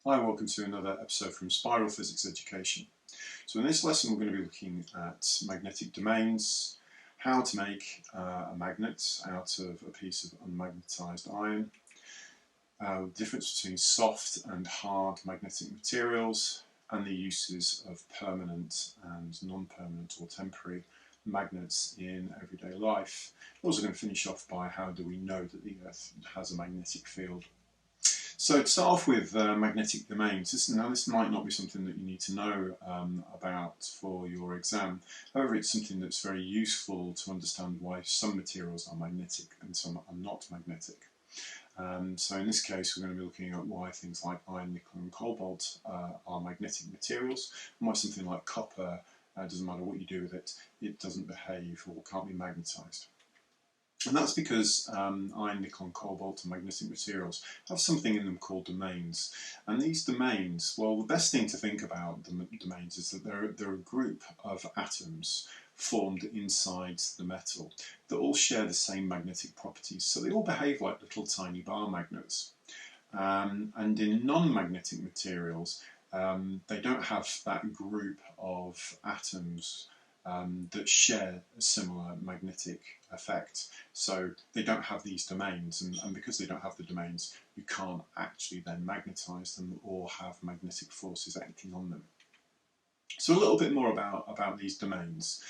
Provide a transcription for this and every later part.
Hi, welcome to another episode from Spiral Physics Education. So in this lesson we're going to be looking at magnetic domains, how to make a magnet out of a piece of unmagnetized iron, the difference between soft and hard magnetic materials, and the uses of permanent and non-permanent or temporary magnets in everyday life. We're also going to finish off by how do we know that the Earth has a magnetic field. So to start off with magnetic domains, this might not be something that you need to know about for your exam. However, it's something that's very useful to understand why some materials are magnetic and some are not magnetic. So in this case, we're going to be looking at why things like iron, nickel and cobalt are magnetic materials, and why something like copper, doesn't matter what you do with it, it doesn't behave or can't be magnetized. And that's because iron, nickel and cobalt and magnetic materials have something in them called domains. And these domains, well, the best thing to think about domains is that they're a group of atoms formed inside the metal that all share the same magnetic properties. So they all behave like little tiny bar magnets. And in non-magnetic materials, they don't have that group of atoms that share a similar magnetic effect. So they don't have these domains, and because they don't have the domains, you can't actually then magnetize them or have magnetic forces acting on them. So a little bit more about these domains.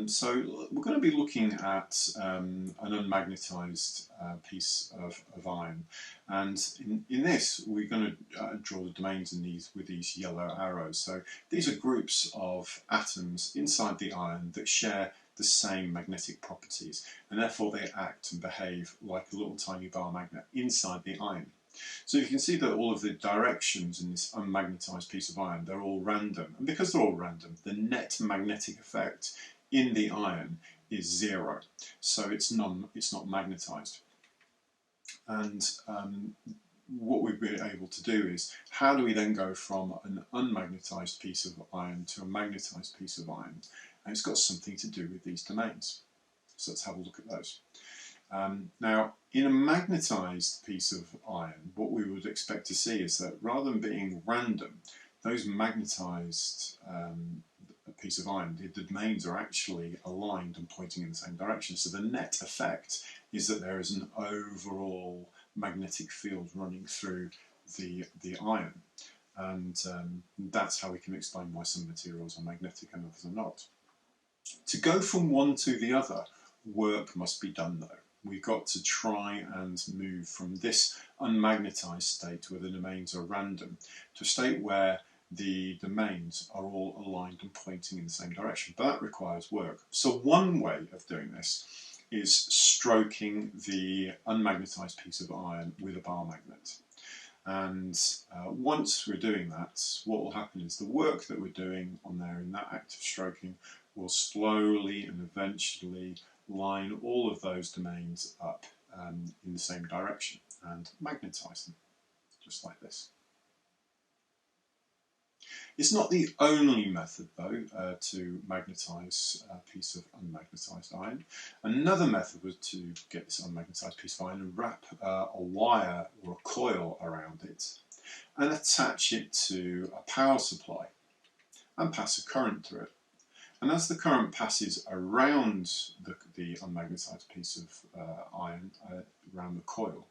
So we're going to be looking at an unmagnetized piece of iron, and in this we're going to draw the domains in these with these yellow arrows. So these are groups of atoms inside the iron that share the same magnetic properties, and therefore they act and behave like a little tiny bar magnet inside the iron. So you can see that all of the directions in this unmagnetized piece of iron, they're all random. And because they're all random, the net magnetic effect in the iron is zero. So it's not magnetized. And what we've been able to do is, how do we then go from an unmagnetized piece of iron to a magnetized piece of iron? And it's got something to do with these domains. So let's have a look at those. Now, in a magnetized piece of iron, what we would expect to see is that rather than being random, those magnetized piece of iron, the domains are actually aligned and pointing in the same direction. So the net effect is that there is an overall magnetic field running through the iron. And that's how we can explain why some materials are magnetic and others are not. To go from one to the other, work must be done though. We've got to try and move from this unmagnetized state where the domains are random to a state where the domains are all aligned and pointing in the same direction. But that requires work. So one way of doing this is stroking the unmagnetized piece of iron with a bar magnet. And once we're doing that, what will happen is the work that we're doing on there in that act of stroking will slowly and eventually line all of those domains up in the same direction and magnetize them, just like this. It's not the only method, though, to magnetize a piece of unmagnetized iron. Another method was to get this unmagnetized piece of iron and wrap a wire or a coil around it and attach it to a power supply and pass a current through it. And as the current passes around the unmagnetized piece of iron, around the coil,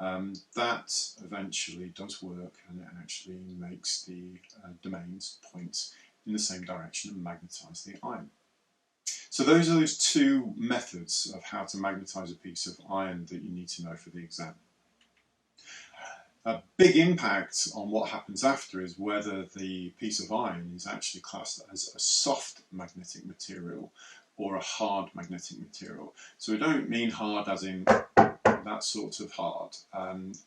that eventually does work and it actually makes the domains point in the same direction and magnetize the iron. So those are those two methods of how to magnetize a piece of iron that you need to know for the exam. A big impact on what happens after is whether the piece of iron is actually classed as a soft magnetic material or a hard magnetic material. So we don't mean hard as in that sort of hard.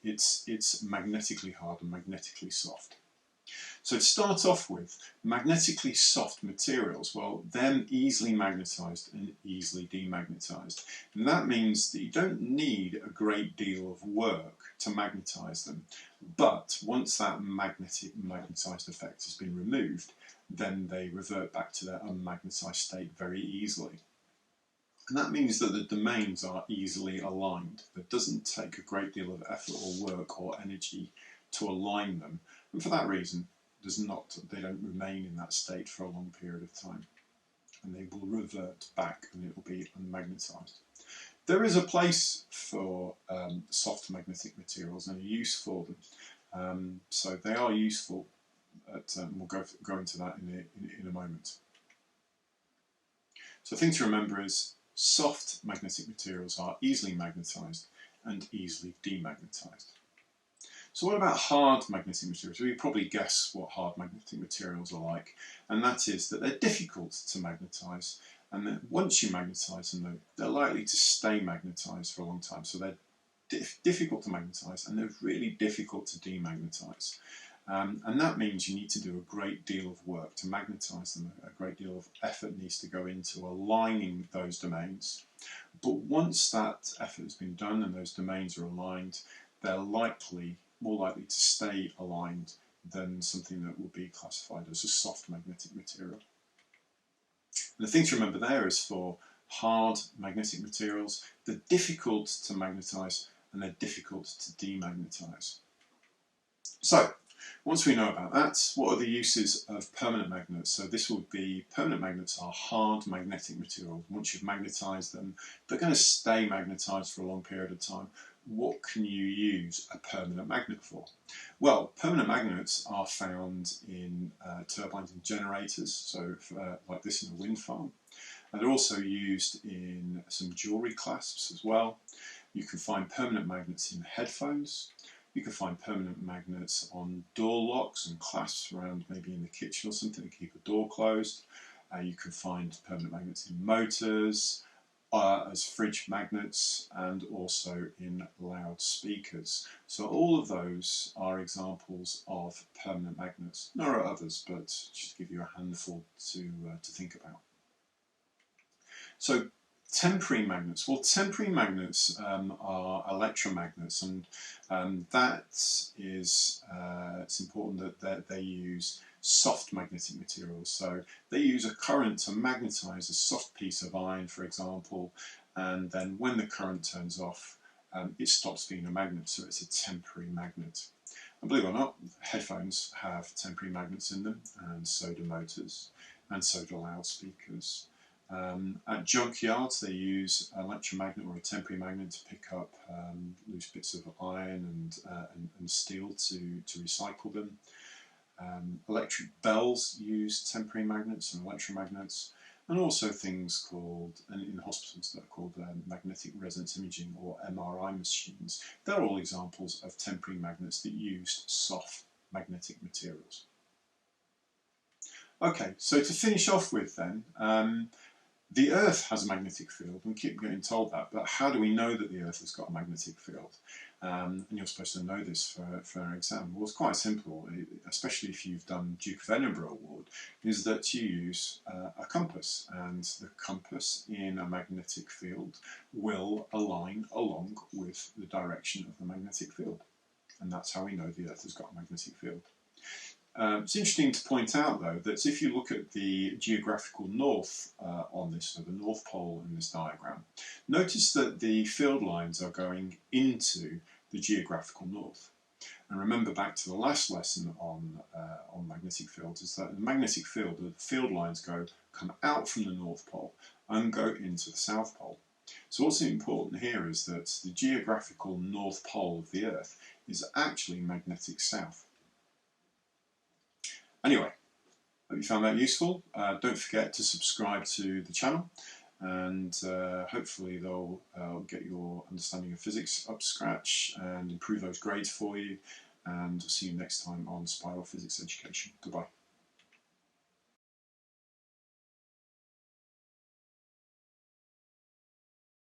It's magnetically hard and magnetically soft. So to start off with, magnetically soft materials, well, they're easily magnetized and easily demagnetized. And that means that you don't need a great deal of work to magnetize them. But once that magnetized effect has been removed, then they revert back to their unmagnetized state very easily. And that means that the domains are easily aligned. It doesn't take a great deal of effort or work or energy to align them, and for that reason they don't remain in that state for a long period of time, and they will revert back and it will be unmagnetized. There is a place for soft magnetic materials and a use for them, so they are useful, we'll go into that in a moment. So the thing to remember is soft magnetic materials are easily magnetized and easily demagnetized. So what about hard magnetic materials? Well, you probably guess what hard magnetic materials are like, and that is that they're difficult to magnetize, and that once you magnetize them, they're likely to stay magnetized for a long time. So they're difficult to magnetize, and they're really difficult to demagnetize. And that means you need to do a great deal of work to magnetize them. A great deal of effort needs to go into aligning those domains. But once that effort has been done and those domains are aligned, they're more likely to stay aligned than something that will be classified as a soft magnetic material. And the thing to remember there is for hard magnetic materials, they're difficult to magnetize and they're difficult to demagnetize. So, once we know about that, what are the uses of permanent magnets? So this would be, permanent magnets are hard magnetic materials. Once you've magnetized them, they're going to stay magnetized for a long period of time. What can you use a permanent magnet for? Well, permanent magnets are found in turbines and generators, so like this in a wind farm. And they're also used in some jewellery clasps as well. You can find permanent magnets in headphones. You can find permanent magnets on door locks and clasps around maybe in the kitchen or something to keep a door closed. You can find permanent magnets in motors, as fridge magnets, and also in loudspeakers. So all of those are examples of permanent magnets. There are others, but just to give you a handful to think about. So temporary magnets. Well, temporary magnets are electromagnets, and that is it's important that they use soft magnetic materials. So they use a current to magnetize a soft piece of iron, for example, and then when the current turns off, it stops being a magnet, so it's a temporary magnet. And believe it or not, headphones have temporary magnets in them, and so do motors, and so do loudspeakers. At junkyards, they use an electromagnet or a temporary magnet to pick up loose bits of iron and steel to recycle them. Electric bells use temporary magnets and electromagnets, and also things called, and in hospitals that are called magnetic resonance imaging or MRI machines. They're all examples of temporary magnets that use soft magnetic materials. Okay, so to finish off with then, the Earth has a magnetic field. We keep getting told that, but how do we know that the Earth has got a magnetic field? And you're supposed to know this for an exam. Well, it's quite simple, especially if you've done Duke of Edinburgh Award, is that you use a compass, and the compass in a magnetic field will align along with the direction of the magnetic field. And that's how we know the Earth has got a magnetic field. It's interesting to point out, though, that if you look at the geographical north on this, so the North Pole in this diagram, notice that the field lines are going into the geographical north. And remember back to the last lesson on magnetic fields, is that in the magnetic field, the field lines come out from the North Pole and go into the South Pole. So what's important here is that the geographical North Pole of the Earth is actually magnetic south. Anyway, hope you found that useful. Don't forget to subscribe to the channel, and hopefully they'll get your understanding of physics up to scratch and improve those grades for you. And see you next time on Spiral Physics Education. Goodbye.